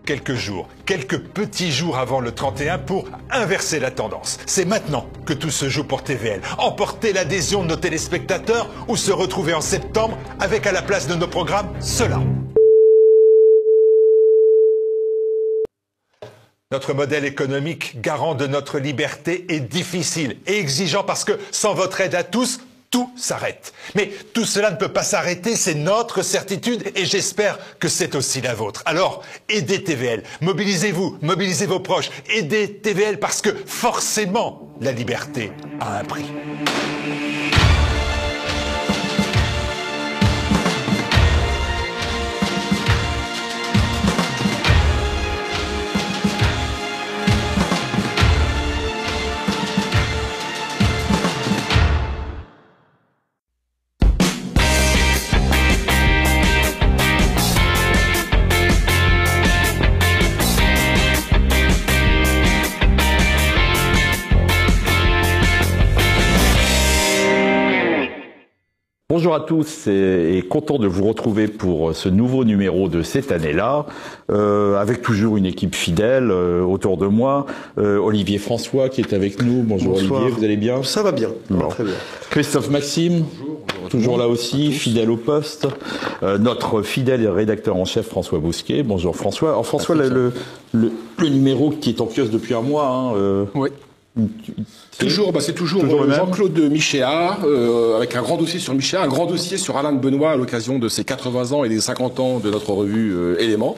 quelques jours, quelques petits jours avant le 31 pour inverser la tendance. C'est maintenant que tout se joue pour TVL. Emporter l'adhésion de nos téléspectateurs ou se retrouver en septembre avec à la place de nos programmes cela. Notre modèle économique, garant de notre liberté, est difficile et exigeant parce que sans votre aide à tous, tout s'arrête. Mais tout cela ne peut pas s'arrêter, c'est notre certitude et j'espère que c'est aussi la vôtre. Alors, aidez TVL, mobilisez-vous, mobilisez vos proches, aidez TVL parce que forcément, la liberté a un prix. Bonjour à tous et content de vous retrouver pour ce nouveau numéro de cette année-là, avec toujours une équipe fidèle autour de moi. Olivier François qui est avec nous. Bonjour. Bonsoir. Olivier, vous allez bien? Ça va bien, bon. Très bien. Christophe Maxime, toujours là aussi, fidèle au poste. Notre fidèle rédacteur en chef François Bousquet. Bonjour François. Alors François, le numéro qui est en kiosque depuis un mois. Hein, oui. Toujours, c'est toujours Jean-Claude Michéa, avec un grand dossier sur Michéa, un grand dossier sur Alain de Benoît à l'occasion de ses 80 ans et des 50 ans de notre revue Éléments.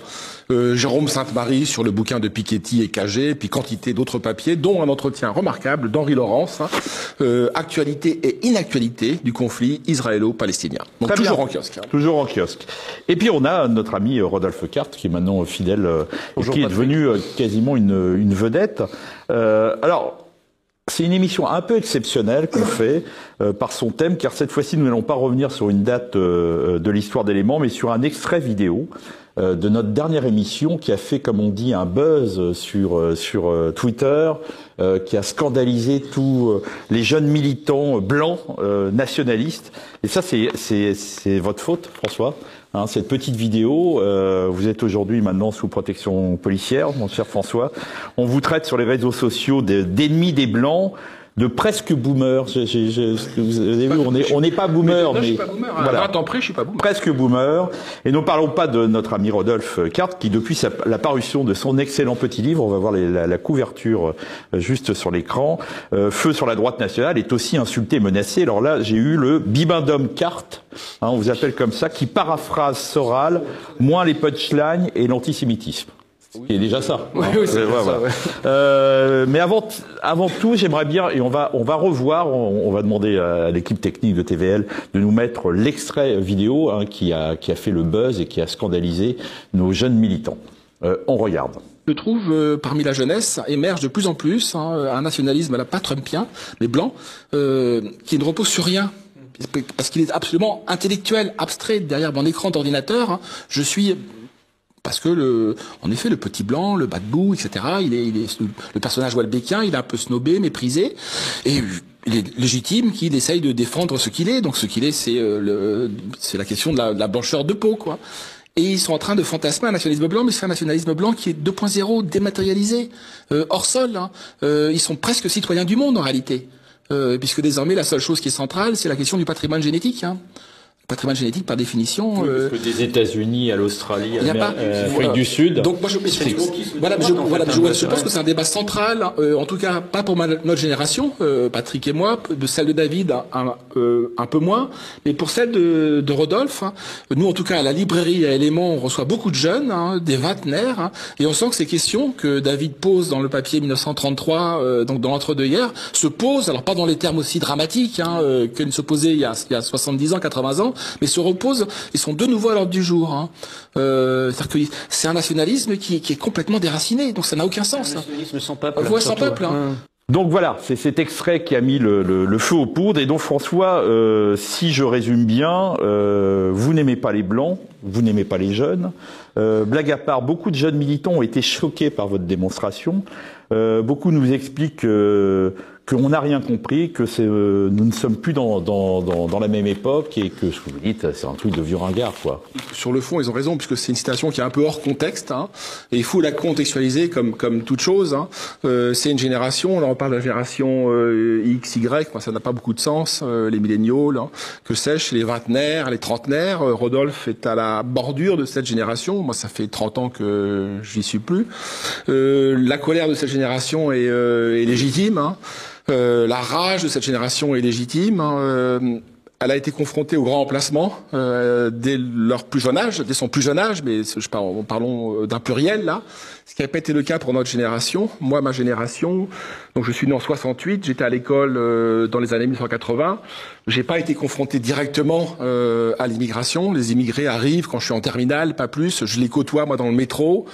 Jérôme Sainte-Marie sur le bouquin de Piketty et Cagé, puis quantité d'autres papiers, dont un entretien remarquable d'Henri Laurence, actualité et inactualité du conflit israélo-palestinien. Donc toujours en kiosque. Hein. Toujours en kiosque. Et puis on a notre ami Rodolphe Carte, qui est maintenant fidèle, bonjour, qui est Patrick. devenu quasiment une vedette. Alors, c'est une émission un peu exceptionnelle qu'on fait par son thème, car cette fois-ci, nous n'allons pas revenir sur une date de l'histoire d'Éléments, mais sur un extrait vidéo de notre dernière émission qui a fait, comme on dit, un buzz sur Twitter, qui a scandalisé tous les jeunes militants blancs nationalistes. Et ça, c'est votre faute, François. Hein, cette petite vidéo, vous êtes aujourd'hui maintenant sous protection policière, mon cher François. On vous traite sur les réseaux sociaux d'ennemis des Blancs, de presque boomers. Vous avez vu, on n'est pas boomer, mais voilà. 20 ans près, je suis pas boomer. Presque boomer. Et nous parlons pas de notre ami Rodolphe Carte, qui depuis la parution de son excellent petit livre, on va voir la couverture juste sur l'écran, Feu sur la droite nationale, est aussi insulté et menacé. Alors là, j'ai eu le bibendum Carte, hein, on vous appelle comme ça, qui paraphrase Soral, moins les punchlines et l'antisémitisme. C'est déjà ça. Oui, oui, c'est ça. Ouais. Mais avant tout, j'aimerais bien, et on va revoir, on va demander à l'équipe technique de TVL de nous mettre l'extrait vidéo hein, qui a fait le buzz et qui a scandalisé nos jeunes militants. On regarde. Je trouve, parmi la jeunesse, émerge de plus en plus un nationalisme à la pas trumpien, mais blanc, qui ne repose sur rien. Parce qu'il est absolument intellectuel, abstrait. Derrière mon écran d'ordinateur, je suis... Parce que en effet, le petit blanc, le bad bout, etc. Il est le personnage walbékien, il est un peu snobé, méprisé, et il est légitime qu'il essaye de défendre ce qu'il est. Donc ce qu'il est, c'est la question de la blancheur de peau, quoi. Et ils sont en train de fantasmer un nationalisme blanc, mais c'est un nationalisme blanc qui est 2.0, dématérialisé, hors sol. Hein. Ils sont presque citoyens du monde en réalité, puisque désormais la seule chose qui est centrale, c'est la question du patrimoine génétique. Hein. Patrimoine génétique par définition. Oui, parce que des États-Unis à l'Australie, à l'Afrique du Sud. Donc moi je pense que c'est un débat central, en tout cas pas pour notre génération, Patrick et moi, de celle de David un peu moins, mais pour celle de Rodolphe. Hein, nous en tout cas à la librairie à Éléments, on reçoit beaucoup de jeunes, hein, des vingtenaires, hein, et on sent que ces questions que David pose dans le papier 1933, donc dans l'entre-deux hier, se posent, alors pas dans les termes aussi dramatiques hein, qu'elles ne se posaient il y a 70 ans, 80 ans, mais se reposent, ils sont de nouveau à l'ordre du jour. Hein. C'est-à-dire que c'est un nationalisme qui est complètement déraciné, donc ça n'a aucun sens. Un nationalisme sans peuple. Ouais, sans peuple. Hein. Donc voilà, c'est cet extrait qui a mis le feu aux poudres. Et donc François, si je résume bien, vous n'aimez pas les Blancs, vous n'aimez pas les jeunes. Blague à part, beaucoup de jeunes militants ont été choqués par votre démonstration. Beaucoup nous expliquent qu'on n'a rien compris, que nous ne sommes plus dans la même époque et que ce que vous dites, c'est un truc de vieux ringard, quoi. Sur le fond, ils ont raison, puisque c'est une citation qui est un peu hors contexte, hein, et il faut la contextualiser comme toute chose. Hein. C'est une génération, là on parle de la génération X, Y, moi, ça n'a pas beaucoup de sens, les milléniaux, là, que sais-je, les vingtenaires, les trentenaires. Rodolphe est à la bordure de cette génération, moi ça fait 30 ans que j'y suis plus. La colère de cette génération est légitime, hein. La rage de cette génération est légitime, hein. Elle a été confrontée au grand remplacement dès leur plus jeune âge, dès son plus jeune âge, mais parlons d'un pluriel là, ce qui n'a pas été le cas pour notre génération. Moi, ma génération, donc je suis né en 68, j'étais à l'école dans les années 1980. J'ai pas été confronté directement à l'immigration. Les immigrés arrivent quand je suis en terminale, pas plus. Je les côtoie moi dans le métro.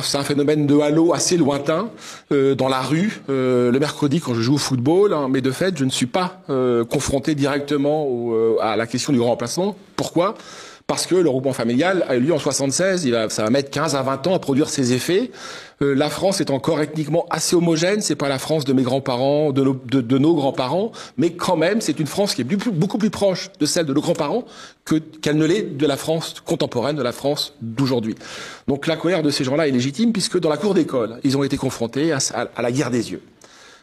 C'est un phénomène de halo assez lointain dans la rue le mercredi quand je joue au football, hein, mais de fait je ne suis pas confronté directement à la question du grand remplacement. Pourquoi ? Parce que le regroupement familial a eu lieu en 76, ça va mettre 15 à 20 ans à produire ses effets. La France est encore ethniquement assez homogène, c'est pas la France de mes grands-parents, de nos grands-parents, mais quand même c'est une France qui est beaucoup plus proche de celle de nos grands-parents qu'elle ne l'est de la France contemporaine, de la France d'aujourd'hui. Donc la colère de ces gens-là est légitime puisque dans la cour d'école, ils ont été confrontés à la guerre des yeux.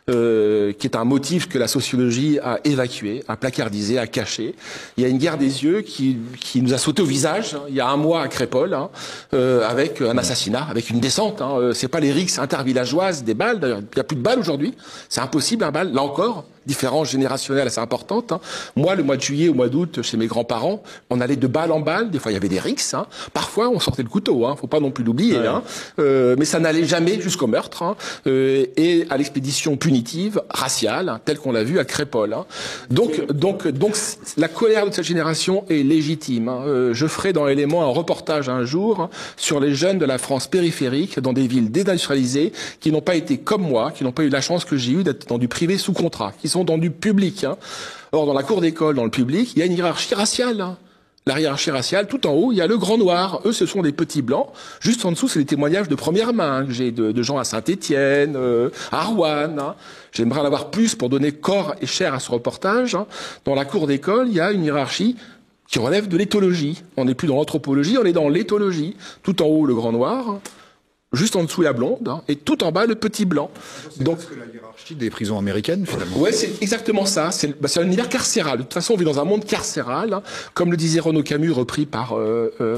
Qui est un motif que la sociologie a évacué, a placardisé, a caché. Il y a une guerre des yeux qui nous a sauté au visage, hein, il y a un mois à Crépol, hein, avec un assassinat, avec une descente. Hein, c'est pas les rixes intervillageoises des balles, d'ailleurs il n'y a plus de balles aujourd'hui, c'est impossible un bal, là encore. Différence générationnelle assez importante. Hein. Moi, le mois de juillet, au mois d'août, chez mes grands-parents, on allait de balle en balle. Des fois, il y avait des rixes. Hein. Parfois, on sortait le couteau. Hein. Faut pas non plus l'oublier. Ouais. Hein. Mais ça n'allait jamais jusqu'au meurtre hein. Et à l'expédition punitive raciale, hein, telle qu'on l'a vu à Crépol. Hein. Donc, la colère de cette génération est légitime. Hein. Je ferai dans Éléments un reportage un jour sur les jeunes de la France périphérique, dans des villes désindustrialisées, qui n'ont pas été comme moi, qui n'ont pas eu la chance que j'ai eue d'être dans du privé sous contrat, qui sont dans du public. Hein. Or, dans la cour d'école, dans le public, il y a une hiérarchie raciale. Hein. La hiérarchie raciale, tout en haut, il y a le grand noir. Eux, ce sont des petits blancs. Juste en dessous, c'est des témoignages de première main hein, que j'ai de gens à Saint-Étienne, à Rouen. Hein. J'aimerais en avoir plus pour donner corps et chair à ce reportage. Hein. Dans la cour d'école, il y a une hiérarchie qui relève de l'éthologie. On n'est plus dans l'anthropologie, on est dans l'éthologie. Tout en haut, le grand noir. Juste en dessous la blonde, hein, et tout en bas le petit blanc. Donc c'est la hiérarchie des prisons américaines finalement. Ouais, c'est exactement ça. C'est un univers carcéral. De toute façon, on vit dans un monde carcéral, hein. Comme le disait Renaud Camus, repris par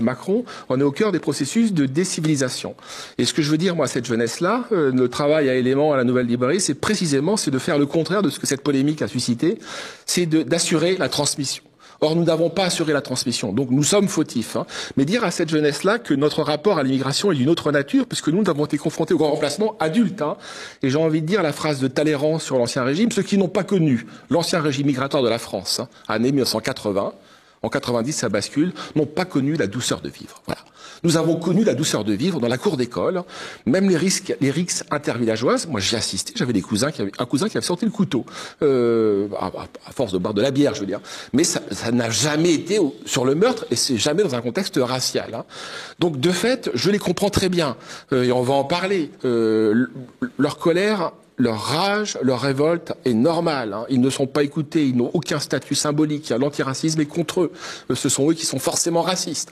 Macron. On est au cœur des processus de décivilisation. Et ce que je veux dire moi à cette jeunesse-là, le travail à Éléments à la Nouvelle Librairie, c'est de faire le contraire de ce que cette polémique a suscité, c'est d'assurer la transmission. Or, nous n'avons pas assuré la transmission, donc nous sommes fautifs. Hein. Mais dire à cette jeunesse-là que notre rapport à l'immigration est d'une autre nature, puisque nous avons été confrontés au grand remplacement adulte. Hein. Et j'ai envie de dire la phrase de Talleyrand sur l'Ancien Régime, ceux qui n'ont pas connu l'ancien régime migratoire de la France, hein, année 1980, en 90 ça bascule, n'ont pas connu la douceur de vivre. Voilà. Nous avons connu la douceur de vivre dans la cour d'école, même les rixes intervillageoises. Moi, j'y assistais. J'avais un cousin qui avait sorti le couteau, à force de boire de la bière, je veux dire. Mais ça n'a jamais été sur le meurtre, et c'est jamais dans un contexte racial. Hein. Donc, de fait, je les comprends très bien, et on va en parler. Leur colère, leur rage, leur révolte est normale. Hein. Ils ne sont pas écoutés, ils n'ont aucun statut symbolique. L'antiracisme est contre eux. Ce sont eux qui sont forcément racistes.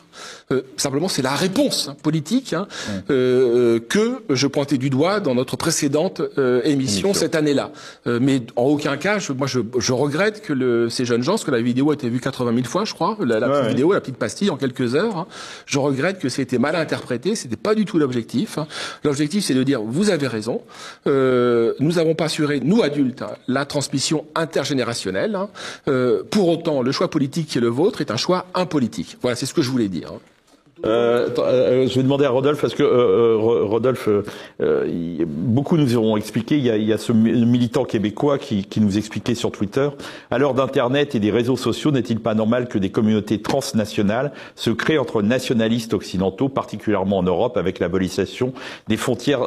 Simplement, c'est la réponse politique hein, que je pointais du doigt dans notre précédente émission cette année-là. Mais en aucun cas, je regrette que ces jeunes gens, parce que la vidéo a été vue 80 000 fois, je crois, la petite vidéo, la petite pastille en quelques heures. Hein, je regrette que c'était mal interprété. C'était pas du tout l'objectif. Hein. L'objectif, c'est de dire, vous avez raison. Nous n'avons pas assuré, nous adultes, hein, la transmission intergénérationnelle. Hein. Pour autant, le choix politique qui est le vôtre est un choix impolitique. Voilà, c'est ce que je voulais dire. Hein. Je vais demander à Rodolphe, parce que Rodolphe, beaucoup nous ont expliqué, il y a ce militant québécois qui nous expliquait sur Twitter, à l'heure d'Internet et des réseaux sociaux, n'est-il pas normal que des communautés transnationales se créent entre nationalistes occidentaux, particulièrement en Europe, avec l'abolition des frontières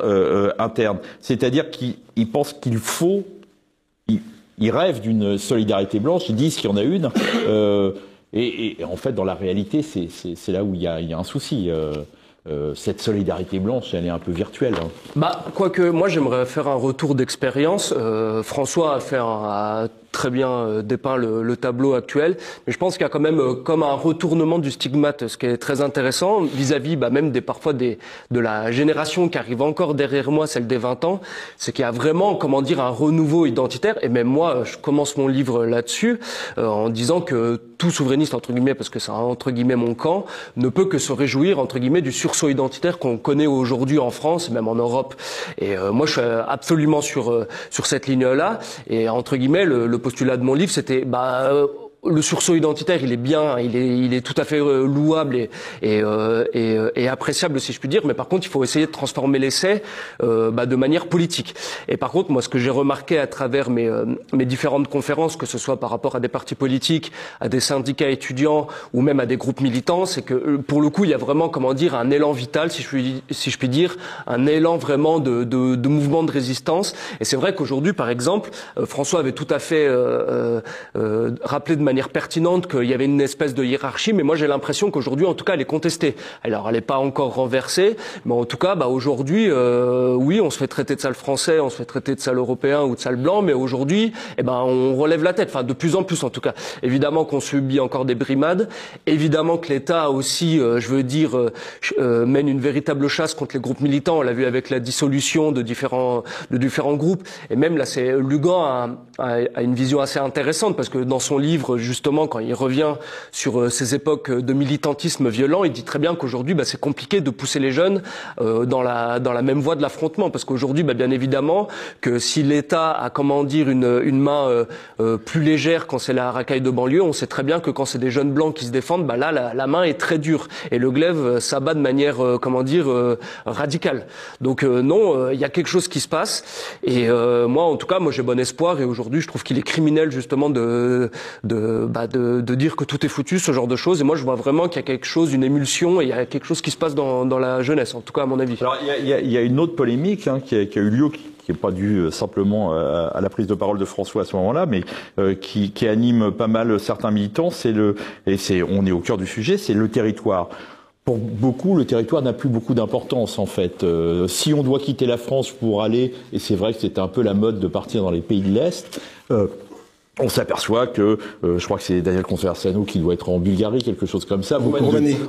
internes? C'est-à-dire qu'ils pensent qu'il faut, ils rêvent d'une solidarité blanche, ils disent qu'il y en a une, et en fait, dans la réalité, c'est là où il y a un souci. cette solidarité blanche, elle est un peu virtuelle. Hein. Bah, quoique, moi, j'aimerais faire un retour d'expérience. François a très bien dépeint le tableau actuel, mais je pense qu'il y a quand même comme un retournement du stigmate, ce qui est très intéressant vis-à-vis même parfois de la génération qui arrive encore derrière moi, celle des 20 ans, c'est qu'il y a vraiment, comment dire, un renouveau identitaire, et même moi, je commence mon livre là-dessus, en disant que tout souverainiste, entre guillemets, parce que c'est entre guillemets mon camp, ne peut que se réjouir, entre guillemets, du sursaut identitaire qu'on connaît aujourd'hui en France, même en Europe. Et moi, je suis absolument sur cette ligne-là, et entre guillemets, le postulat de mon livre, c'était le sursaut identitaire, il est bien, il est tout à fait louable et appréciable, si je puis dire. Mais par contre, il faut essayer de transformer l'essai de manière politique. Et par contre, moi, ce que j'ai remarqué à travers mes différentes conférences, que ce soit par rapport à des partis politiques, à des syndicats étudiants ou même à des groupes militants, c'est que pour le coup, il y a vraiment, comment dire, un élan vital, si je puis dire, un élan vraiment de mouvement de résistance. Et c'est vrai qu'aujourd'hui, par exemple, François avait tout à fait rappelé de manière pertinente qu'il y avait une espèce de hiérarchie, mais moi j'ai l'impression qu'aujourd'hui, en tout cas, elle est contestée. Alors, elle n'est pas encore renversée, mais en tout cas, aujourd'hui, oui, on se fait traiter de sale français, on se fait traiter de sale européen ou de sale blanc, mais aujourd'hui, on relève la tête, enfin, de plus en plus en tout cas. Évidemment qu'on subit encore des brimades, évidemment que l'État aussi, mène une véritable chasse contre les groupes militants. On l'a vu avec la dissolution de différents groupes, et même là, Lugan a une vision assez intéressante, parce que dans son livre, justement, quand il revient sur ces époques de militantisme violent, il dit très bien qu'aujourd'hui, c'est compliqué de pousser les jeunes dans la même voie de l'affrontement, parce qu'aujourd'hui, bien évidemment, que si l'État a, comment dire, une main plus légère quand c'est la racaille de banlieue, on sait très bien que quand c'est des jeunes blancs qui se défendent, là, la main est très dure et le glaive s'abat de manière, radicale. Donc non, il y a quelque chose qui se passe, et moi, en tout cas, j'ai bon espoir, et aujourd'hui, je trouve qu'il est criminel justement de dire que tout est foutu, ce genre de choses. Et moi, je vois vraiment qu'il y a quelque chose, une émulsion, et il y a quelque chose qui se passe dans la jeunesse, en tout cas à mon avis. Alors, il y a une autre polémique qui a eu lieu, qui n'est pas due simplement à la prise de parole de François à ce moment-là, mais qui anime pas mal certains militants. On est au cœur du sujet, c'est le territoire. Pour beaucoup, le territoire n'a plus beaucoup d'importance, en fait. Si on doit quitter la France pour aller, et c'est vrai que c'était un peu la mode de partir dans les pays de l'Est, on s'aperçoit que, je crois que c'est Daniel Conversano qui doit être en Bulgarie, quelque chose comme ça.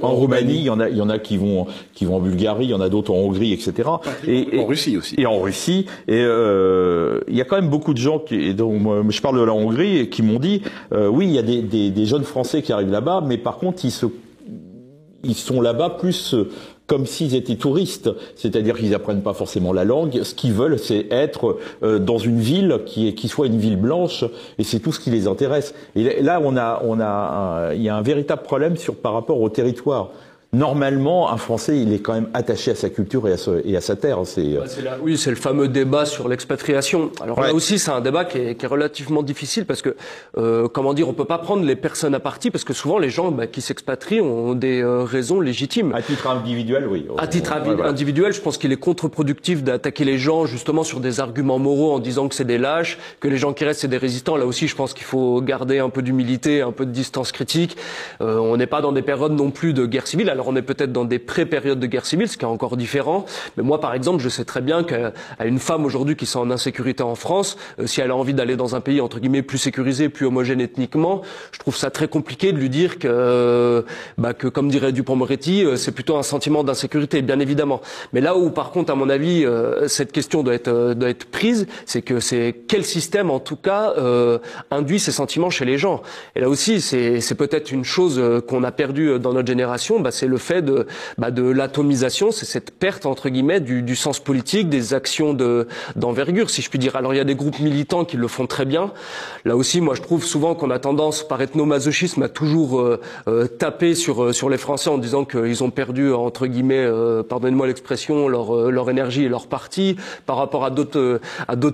En Roumanie, il y en a qui vont en Bulgarie, il y en a d'autres en Hongrie, etc. Et en Russie aussi. Et en Russie. Et il y a quand même beaucoup de gens dont je parle de la Hongrie, et qui m'ont dit, oui, il y a des jeunes Français qui arrivent là-bas, mais par contre, ils sont là-bas plus comme s'ils étaient touristes, c'est-à-dire qu'ils apprennent pas forcément la langue. Ce qu'ils veulent, c'est être dans une ville qui soit une ville blanche, et c'est tout ce qui les intéresse. Et là, il y a un véritable problème par rapport au territoire. Normalement, un Français, il est quand même attaché à sa culture et à sa terre. Oui, c'est le fameux débat sur l'expatriation. Alors là aussi, c'est un débat qui est relativement difficile, parce que, on peut pas prendre les personnes à partie, parce que souvent les gens qui s'expatrient ont des raisons légitimes. À titre individuel, oui. À titre individuel, je pense qu'il est contre-productif d'attaquer les gens justement sur des arguments moraux, en disant que c'est des lâches, que les gens qui restent, c'est des résistants. Là aussi, je pense qu'il faut garder un peu d'humilité, un peu de distance critique. On n'est pas dans des périodes non plus de guerre civile. Alors on est peut-être dans des pré-périodes de guerre civile, ce qui est encore différent. Mais moi, par exemple, je sais très bien qu'à une femme aujourd'hui qui sont en insécurité en France, si elle a envie d'aller dans un pays entre guillemets plus sécurisé, plus homogène ethniquement, je trouve ça très compliqué de lui dire que comme dirait Dupond-Moretti, c'est plutôt un sentiment d'insécurité, bien évidemment. Mais là où, par contre, à mon avis, cette question doit être prise, c'est quel système, en tout cas, induit ces sentiments chez les gens. Et là aussi, c'est peut-être une chose qu'on a perdue dans notre génération, c'est le fait de l'atomisation, c'est cette perte, entre guillemets, du sens politique, des actions d'envergure, si je puis dire. Alors, il y a des groupes militants qui le font très bien. Là aussi, moi, je trouve souvent qu'on a tendance, par ethnomasochisme, à toujours taper sur les Français en disant qu'ils ont perdu, entre guillemets, pardonnez-moi l'expression, leur énergie et leur parti par rapport à d'autres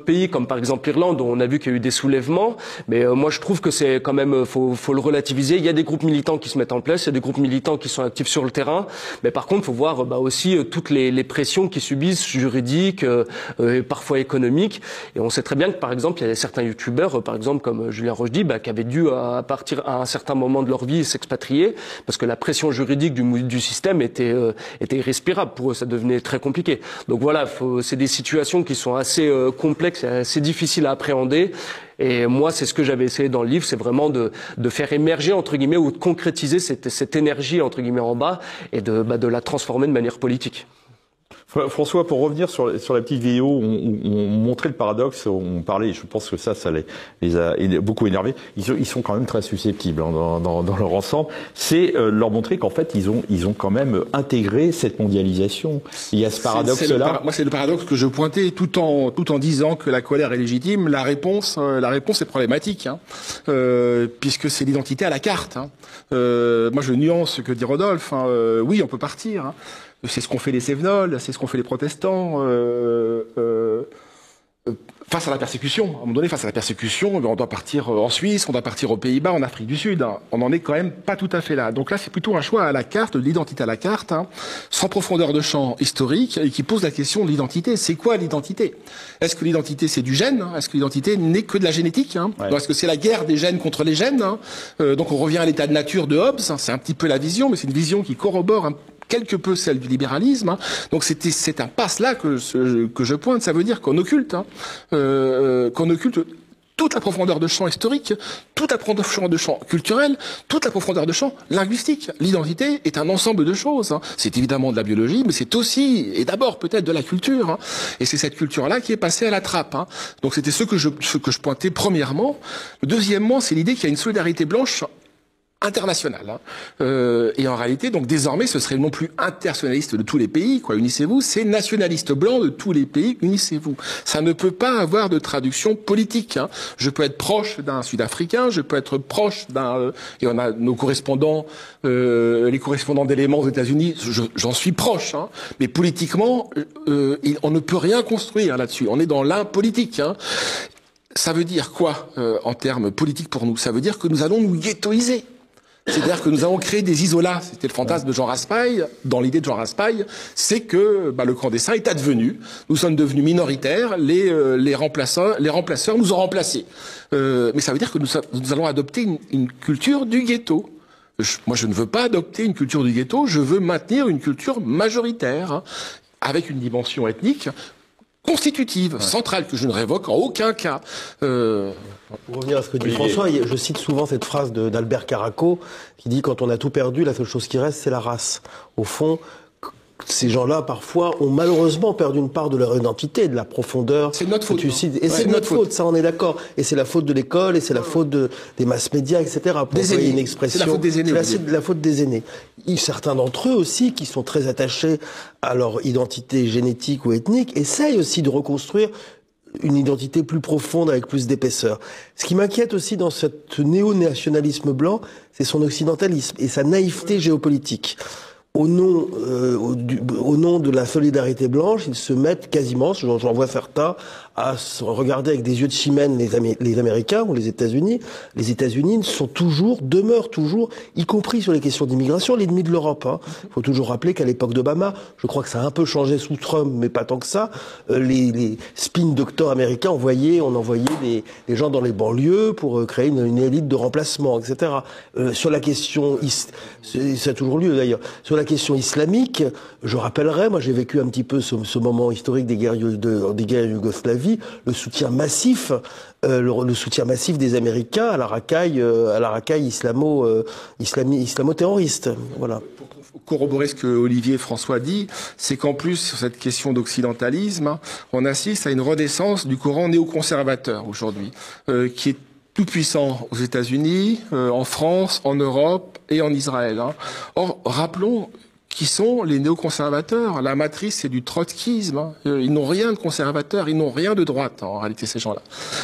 pays, comme par exemple l'Irlande, où on a vu qu'il y a eu des soulèvements. Mais moi, je trouve que c'est quand même, faut le relativiser. Il y a des groupes militants qui se mettent en place, il y a des groupes militants qui sont actifs sur sur le terrain. Mais par contre, il faut voir aussi toutes les pressions qui subissent, juridiques, parfois économiques. Et on sait très bien que, par exemple, il y a certains youtubeurs, par exemple comme Julien Rochdy, qui avaient dû, à partir à un certain moment de leur vie, s'expatrier, parce que la pression juridique du système était irrespirable pour eux, ça devenait très compliqué. Donc voilà, c'est des situations qui sont assez complexes et assez difficiles à appréhender. Et moi, c'est ce que j'avais essayé dans le livre, c'est vraiment de faire émerger, entre guillemets, ou de concrétiser cette énergie, entre guillemets, en bas, et de la transformer de manière politique. François, pour revenir sur la petite vidéo, on montrait le paradoxe, on parlait, je pense que ça les a beaucoup énervés. Ils sont quand même très susceptibles dans leur ensemble. C'est leur montrer qu'en fait ils ont quand même intégré cette mondialisation. Il y a ce paradoxe-là. Moi, c'est le paradoxe que je pointais tout en disant que la colère est légitime. La réponse est problématique, puisque c'est l'identité à la carte. Moi, je nuance ce que dit Rodolphe. Oui, on peut partir. C'est ce qu'ont fait les Cévenols, c'est ce qu'ont fait les protestants face à la persécution. À un moment donné, face à la persécution, on doit partir en Suisse, on doit partir aux Pays-Bas, en Afrique du Sud. On n'en est quand même pas tout à fait là. Donc là, c'est plutôt un choix à la carte, de l'identité à la carte, sans profondeur de champ historique, et qui pose la question de l'identité. C'est quoi l'identité? Est-ce que l'identité, c'est du gène? Est-ce que l'identité n'est que de la génétique? Ouais. Est-ce que c'est la guerre des gènes contre les gènes? Donc on revient à l'état de nature de Hobbes. C'est un petit peu la vision, mais c'est une vision qui corrobore quelque peu celle du libéralisme. Donc c'est un passe-là que je pointe. Ça veut dire qu'on occulte, toute la profondeur de champ historique, toute la profondeur de champ culturel, toute la profondeur de champ linguistique. L'identité est un ensemble de choses. C'est évidemment de la biologie, mais c'est aussi, et d'abord peut-être de la culture. Et c'est cette culture-là qui est passée à la trappe. Donc c'était ce que je pointais premièrement. Deuxièmement, c'est l'idée qu'il y a une solidarité blanche international. Et en réalité, donc désormais, ce serait non plus internationaliste de tous les pays, unissez-vous, c'est nationaliste blanc de tous les pays, unissez-vous. Ça ne peut pas avoir de traduction politique. Je peux être proche d'un Sud-Africain, je peux être proche et on a nos correspondants, les correspondants d'éléments aux États-Unis, j'en suis proche. Mais politiquement, on ne peut rien construire là-dessus. On est dans l'impolitique. Ça veut dire quoi en termes politiques pour nous? Ça veut dire que nous allons nous ghettoiser. C'est-à-dire que nous avons créé des isolats. C'était le fantasme de Jean Raspail. Dans l'idée de Jean Raspail, c'est que le clandestin est advenu. Nous sommes devenus minoritaires. Les remplaçeurs nous ont remplacés. Mais ça veut dire que nous allons adopter une culture du ghetto. Moi, je ne veux pas adopter une culture du ghetto. Je veux maintenir une culture majoritaire, avec une dimension ethnique constitutive, centrale, que je ne révoque en aucun cas. Pour revenir à ce que dit François, je cite souvent cette phrase d'Albert Caraco qui dit « Quand on a tout perdu, la seule chose qui reste, c'est la race ». Au fond, ces gens-là, parfois, ont malheureusement perdu une part de leur identité, de la profondeur. C'est notre faute. Et c'est notre faute, ça, on est d'accord. Et c'est la faute de l'école, et c'est la faute des mass médias, etc. Pour employer une expression. C'est la faute des aînés. C'est la faute des aînés. Certains d'entre eux aussi, qui sont très attachés à leur identité génétique ou ethnique, essayent aussi de reconstruire une identité plus profonde avec plus d'épaisseur. Ce qui m'inquiète aussi dans ce néo-nationalisme blanc, c'est son occidentalisme et sa naïveté géopolitique. Au nom de la solidarité blanche, ils se mettent quasiment, j'en vois certains, à se regarder avec des yeux de chimène les Américains ou les États-Unis. Les États-Unis demeurent toujours, y compris sur les questions d'immigration, l'ennemi de l'Europe. Il faut toujours rappeler qu'à l'époque d'Obama, je crois que ça a un peu changé sous Trump, mais pas tant que ça, les spin doctors américains on envoyait des gens dans les banlieues pour créer une élite de remplacement, etc. Sur la question, ça a toujours lieu d'ailleurs, sur la question islamique, je rappellerai, moi j'ai vécu un petit peu ce moment historique des guerres Yougoslavie, le soutien massif des Américains à la racaille islamo-terroriste. Voilà. Pour corroborer ce que Olivier et François dit, c'est qu'en plus, sur cette question d'occidentalisme, on assiste à une renaissance du courant néoconservateur aujourd'hui, qui est tout puissant aux États-Unis, en France, en Europe et en Israël. Or, rappelons qui sont les néoconservateurs. La matrice, c'est du trotskisme. Ils n'ont rien de conservateur, ils n'ont rien de droite, en réalité, ces gens-là.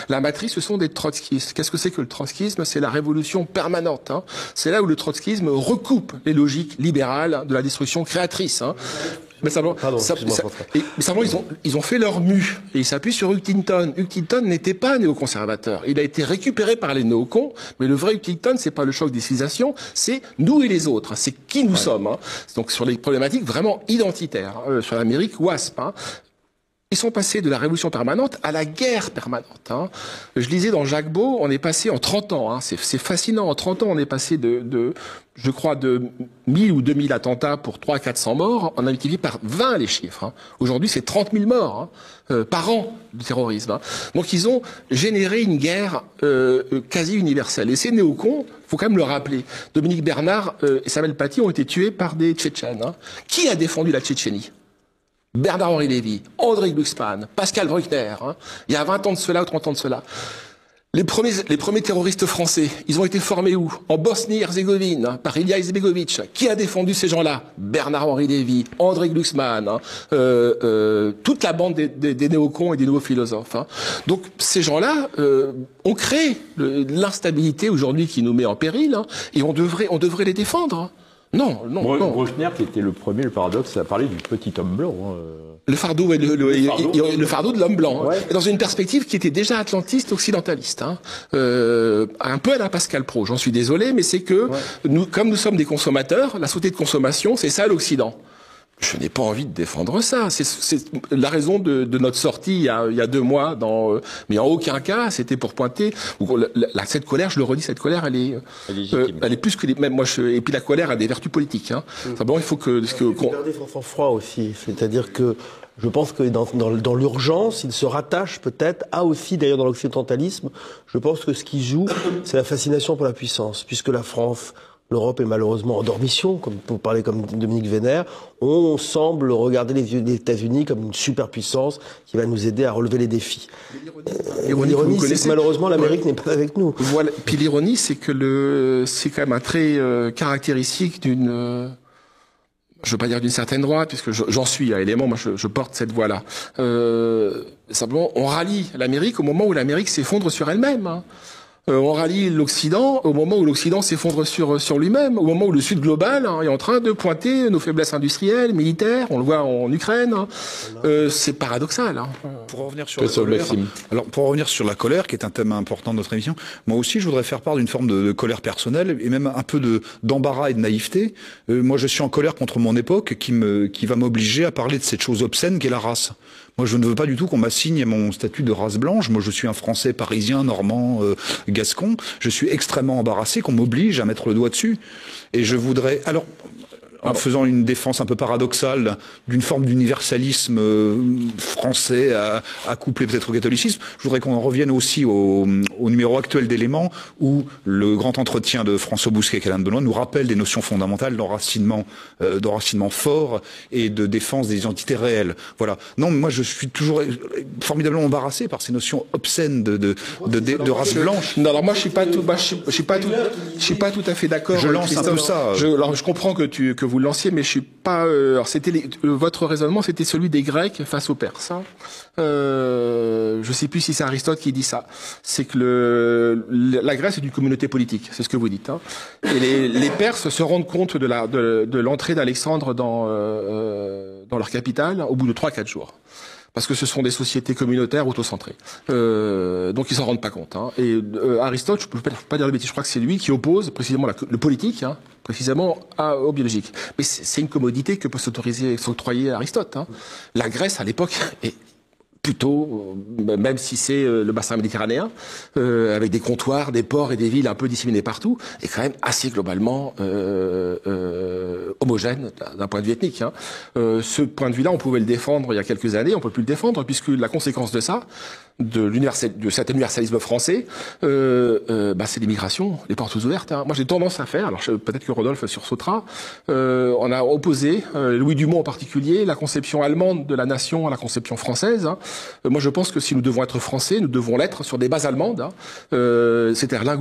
La matrice, ce sont des trotskistes. Qu'est-ce que c'est que le trotskisme? C'est la révolution permanente. C'est là où le trotskisme recoupe les logiques libérales de la destruction créatrice. Mais simplement, Pardon, excuse-moi, François. mais simplement, ils ont fait leur mue et ils s'appuient sur Hugh Clinton. Hugh Clinton n'était pas néoconservateur. Il a été récupéré par les néocons, mais le vrai Hugh Clinton, c'est pas le choc des civilisations, c'est nous et les autres. C'est qui nous sommes. Hein. Donc sur les problématiques vraiment identitaires, sur l'Amérique WASP. Hein. Ils sont passés de la révolution permanente à la guerre permanente. Hein. Je lisais dans Jacques Beau, on est passé en 30 ans, hein, c'est fascinant, en 30 ans on est passé je crois, de 1000 ou 2000 attentats pour 300 à 400 morts, on a multiplié par 20 les chiffres. Hein. Aujourd'hui c'est 30 000 morts par an de terrorisme. Hein. Donc ils ont généré une guerre quasi universelle. Et ces néocons, faut quand même le rappeler, Dominique Bernard et Samuel Paty ont été tués par des Tchétchènes. Hein. Qui a défendu la Tchétchénie ? Bernard-Henri Lévy, André Glucksmann, Pascal Bruckner, hein, il y a 20 ans de cela ou 30 ans de cela. Les premiers terroristes français, ils ont été formés où? En Bosnie-Herzégovine, hein, par Ilya Izetbegovic. Qui a défendu ces gens-là? Bernard-Henri Lévy, André Glucksmann, hein, toute la bande des néocons et des nouveaux philosophes. Hein. Donc ces gens-là ont créé l'instabilité aujourd'hui qui nous met en péril, hein, et on devrait les défendre. Hein. Non. Bruckner, qui était le premier, le paradoxe, a parlé du petit homme blanc. Le fardeau, le fardeau de l'homme blanc, ouais. Dans une perspective qui était déjà atlantiste, occidentaliste, hein. Un peu à la Pascal Praud. J'en suis désolé, mais c'est que nous, comme nous sommes des consommateurs, la société de consommation, c'est ça l'Occident. Je n'ai pas envie de défendre ça. C'est la raison de notre sortie il y a 2 mois. Mais en aucun cas, c'était pour pointer. Cette colère, je le redis, cette colère, elle est plus que même moi. Et puis la colère a des vertus politiques. Hein. Simplement, il faut qu'on garder son sang-froid aussi. C'est-à-dire que je pense que dans l'urgence, il se rattache peut-être à aussi, d'ailleurs dans l'occidentalisme, je pense que ce qui joue, c'est la fascination pour la puissance, puisque la France, l'Europe est malheureusement en dormition, comme pour parler comme Dominique Vénère. On semble regarder les États-Unis comme une superpuissance qui va nous aider à relever les défis. L'ironie, c'est que malheureusement l'Amérique n'est pas avec nous. Voilà. Puis l'ironie, c'est que c'est quand même un trait caractéristique d'une, je veux pas dire d'une certaine droite, puisque j'en suis à élément, moi je porte cette voie-là. Simplement, on rallie l'Amérique au moment où l'Amérique s'effondre sur elle-même. Hein. On rallie l'Occident au moment où l'Occident s'effondre sur lui-même, au moment où le Sud global est en train de pointer nos faiblesses industrielles, militaires, on le voit en Ukraine. Hein. C'est paradoxal. Hein. Pour revenir sur la colère, pour revenir sur la colère, qui est un thème important de notre émission, moi aussi je voudrais faire part d'une forme de colère personnelle et même un peu d'embarras et de naïveté. Moi je suis en colère contre mon époque qui va m'obliger à parler de cette chose obscène qu'est la race. Moi, je ne veux pas du tout qu'on m'assigne mon statut de race blanche. Moi, je suis un Français parisien, normand, gascon. Je suis extrêmement embarrassé qu'on m'oblige à mettre le doigt dessus. Et je voudrais... Alors, en faisant une défense un peu paradoxale d'une forme d'universalisme français accouplé peut-être au catholicisme, je voudrais qu'on en revienne aussi au numéro actuel d'Éléments où le grand entretien de François Bousquet et Alain Benoît nous rappelle des notions fondamentales d'enracinement fort et de défense des identités réelles. Voilà. Non, moi je suis toujours formidablement embarrassé par ces notions obscènes de race blanche. Non, alors moi je suis pas tout à fait d'accord. Je lance un peu ça. Alors je comprends que vous le lanciez, mais je suis pas. Alors c'était votre raisonnement, c'était celui des Grecs face aux Perses. Hein. Je sais plus si c'est Aristote qui dit ça. C'est que la Grèce est une communauté politique, c'est ce que vous dites. Hein. Et les Perses se rendent compte de l'entrée d'Alexandre dans leur capitale au bout de 3-4 jours. Parce que ce sont des sociétés communautaires autocentrées. Donc ils s'en rendent pas compte. Hein. Et Aristote, je peux pas dire de bêtises, je crois que c'est lui qui oppose précisément le politique, hein, précisément au biologique. Mais c'est une commodité que peut s'octroyer Aristote. Hein. La Grèce, à l'époque, est plutôt, même si c'est le bassin méditerranéen, avec des comptoirs, des ports et des villes un peu disséminées partout, est quand même assez globalement homogène d'un point de vue ethnique. Hein. Ce point de vue-là, on pouvait le défendre il y a quelques années, on peut plus le défendre, puisque la conséquence de ça, de cet universalisme français, c'est l'immigration, les portes ouvertes. Hein. Moi, j'ai tendance à faire, alors peut-être que Rodolphe sursautera, on a opposé, Louis Dumont en particulier, la conception allemande de la nation à la conception française. Hein. Moi, je pense que si nous devons être français, nous devons l'être sur des bases allemandes, hein, c'est-à-dire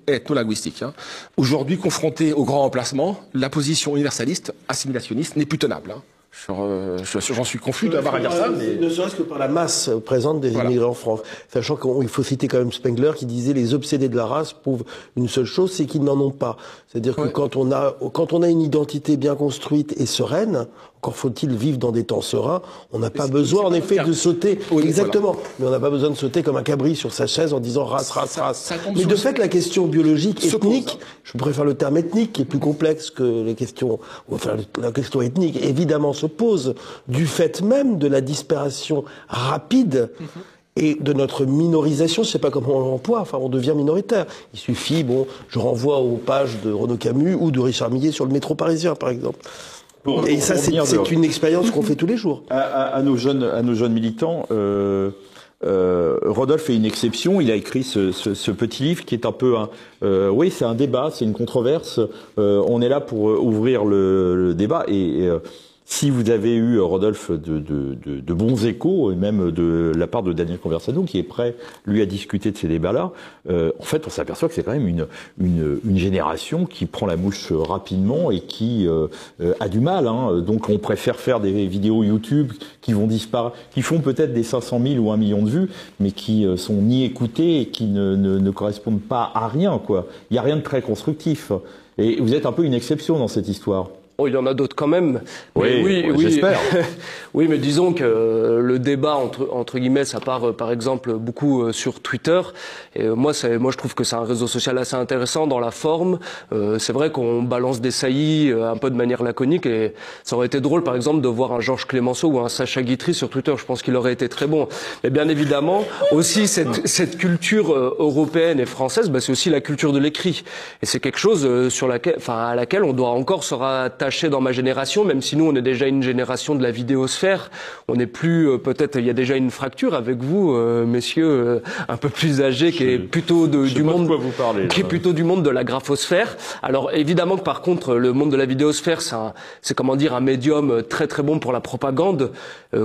ethno-linguistique. Hein. Aujourd'hui, confronté au grand remplacement, la position universaliste, assimilationniste, n'est plus tenable. Hein. J'en suis confus d'avoir à dire ça. Mais... Ne serait-ce que par la masse présente des immigrants en France. Sachant qu'il faut citer quand même Spengler qui disait les obsédés de la race prouvent une seule chose, c'est qu'ils n'en ont pas. C'est-à-dire que quand on a une identité bien construite et sereine, Encore faut-il vivre dans des temps sereins. On n'a pas besoin, en effet, de sauter. Oui, exactement. Voilà. Mais on n'a pas besoin de sauter comme un cabri sur sa chaise en disant race, race, race. Mais de fait, la question biologique, ethnique, je préfère le terme ethnique, qui est plus complexe que les questions, enfin, la question ethnique, évidemment, se pose du fait même de la disparition rapide et de notre minorisation. Je sais pas comment on l'emploie, enfin, on devient minoritaire. Il suffit, je renvoie aux pages de Renaud Camus ou de Richard Millet sur le métro parisien, par exemple. Et ça, c'est une expérience qu'on fait tous les jours. À nos jeunes militants, Rodolphe est une exception. Il a écrit ce petit livre qui est un peu oui, c'est un débat, c'est une controverse. On est là pour ouvrir le débat et si vous avez eu, Rodolphe, de bons échos, et même de la part de Daniel Conversano, qui est prêt, lui, à discuter de ces débats-là, en fait, on s'aperçoit que c'est quand même une génération qui prend la mouche rapidement et qui a du mal. Donc, on préfère faire des vidéos YouTube qui vont disparaître, qui font peut-être des 500 000 ou 1 million de vues, mais qui sont ni écoutées et qui ne correspondent pas à rien, quoi. Il n'y a rien de très constructif. Et vous êtes un peu une exception dans cette histoire. Oh, il y en a d'autres quand même. Oui, j'espère. Oui, mais disons que le débat entre guillemets, ça part par exemple beaucoup sur Twitter. Et moi, je trouve que c'est un réseau social assez intéressant dans la forme. C'est vrai qu'on balance des saillies un peu de manière laconique, et ça aurait été drôle, par exemple, de voir un Georges Clémenceau ou un Sacha Guitry sur Twitter. Je pense qu'il aurait été très bon. Mais bien évidemment, aussi cette culture européenne et française, c'est aussi la culture de l'écrit. Et c'est quelque chose à laquelle on doit encore se rattacher dans ma génération, même si nous on est déjà une génération de la vidéosphère. On n'est plus peut-être, il y a déjà une fracture avec vous, messieurs, un peu plus âgés, qui est plutôt du monde de la graphosphère. Alors évidemment que par contre le monde de la vidéosphère, c'est comment dire, un médium très très bon pour la propagande.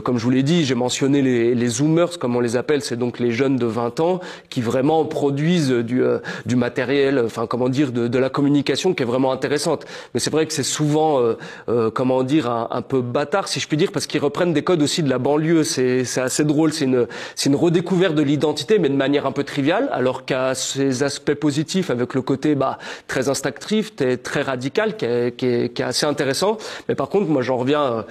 Comme je vous l'ai dit, j'ai mentionné les zoomers, comme on les appelle, c'est donc les jeunes de 20 ans qui vraiment produisent du matériel, enfin comment dire, de la communication qui est vraiment intéressante. Mais c'est vrai que c'est souvent comment dire, un peu bâtard, si je puis dire, parce qu'ils reprennent des codes aussi de la banlieue. C'est assez drôle, c'est une redécouverte de l'identité, mais de manière un peu triviale, alors qu'à ses aspects positifs, avec le côté très instinctif, très radical, qui est assez intéressant. Mais par contre, moi j'en reviens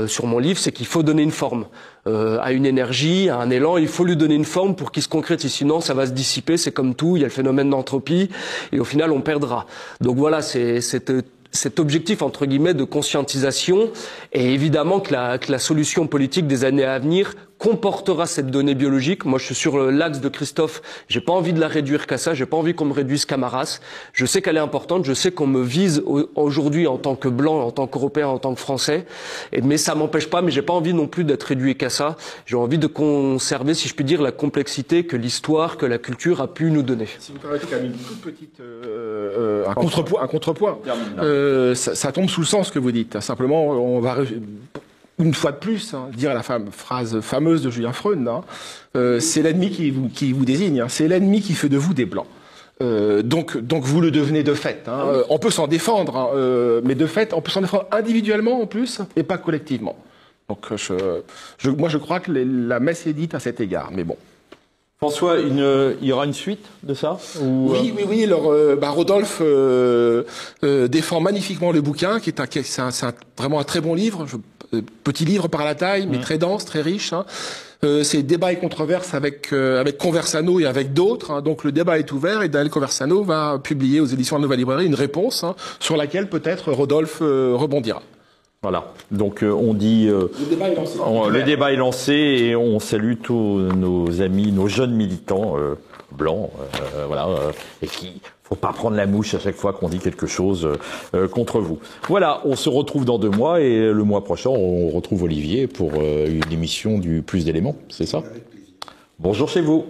sur mon livre, c'est qu'il faut donner une forme à une énergie, à un élan. Il faut lui donner une forme pour qu'il se concrétise, sinon ça va se dissiper. C'est comme tout, il y a le phénomène d'entropie, et au final on perdra. Donc voilà, c'est cet objectif, entre guillemets, de conscientisation, et évidemment que la solution politique des années à venir comportera cette donnée biologique. Moi, je suis sur l'axe de Christophe. J'ai pas envie de la réduire qu'à ça. J'ai pas envie qu'on me réduise qu'à ma race. Je sais qu'elle est importante. Je sais qu'on me vise aujourd'hui en tant que blanc, en tant qu'Européen, en tant que Français. Mais ça m'empêche pas. Mais j'ai pas envie non plus d'être réduit qu'à ça. J'ai envie de conserver, si je puis dire, la complexité que l'histoire, que la culture a pu nous donner. Si vous permettez quand même une toute petite un contrepoint. Ça tombe sous le sens que vous dites. Simplement, on va une fois de plus, dire la phrase fameuse de Julien Freund, c'est l'ennemi qui vous désigne, c'est l'ennemi qui fait de vous des blancs. Donc vous le devenez de fait. On peut s'en défendre, mais de fait, on peut s'en défendre individuellement en plus, et pas collectivement. Donc moi je crois que la messe est dite à cet égard, mais bon. François, il y aura une suite de ça ou... Oui. Alors, Rodolphe défend magnifiquement le bouquin, c'est vraiment un très bon livre. Petit livre par la taille, mais très dense, très riche. C'est débat et controverse avec Conversano et avec d'autres. Donc le débat est ouvert et Daniel Conversano va publier aux éditions de la Nouvelle Librairie une réponse sur laquelle peut-être Rodolphe rebondira. Voilà, donc on dit le débat est lancé et on salue tous nos amis, nos jeunes militants blancs, et qui faut pas prendre la mouche à chaque fois qu'on dit quelque chose contre vous. Voilà, on se retrouve dans 2 mois et le mois prochain on retrouve Olivier pour une émission du Plus d'éléments, c'est ça ? Bonjour chez vous.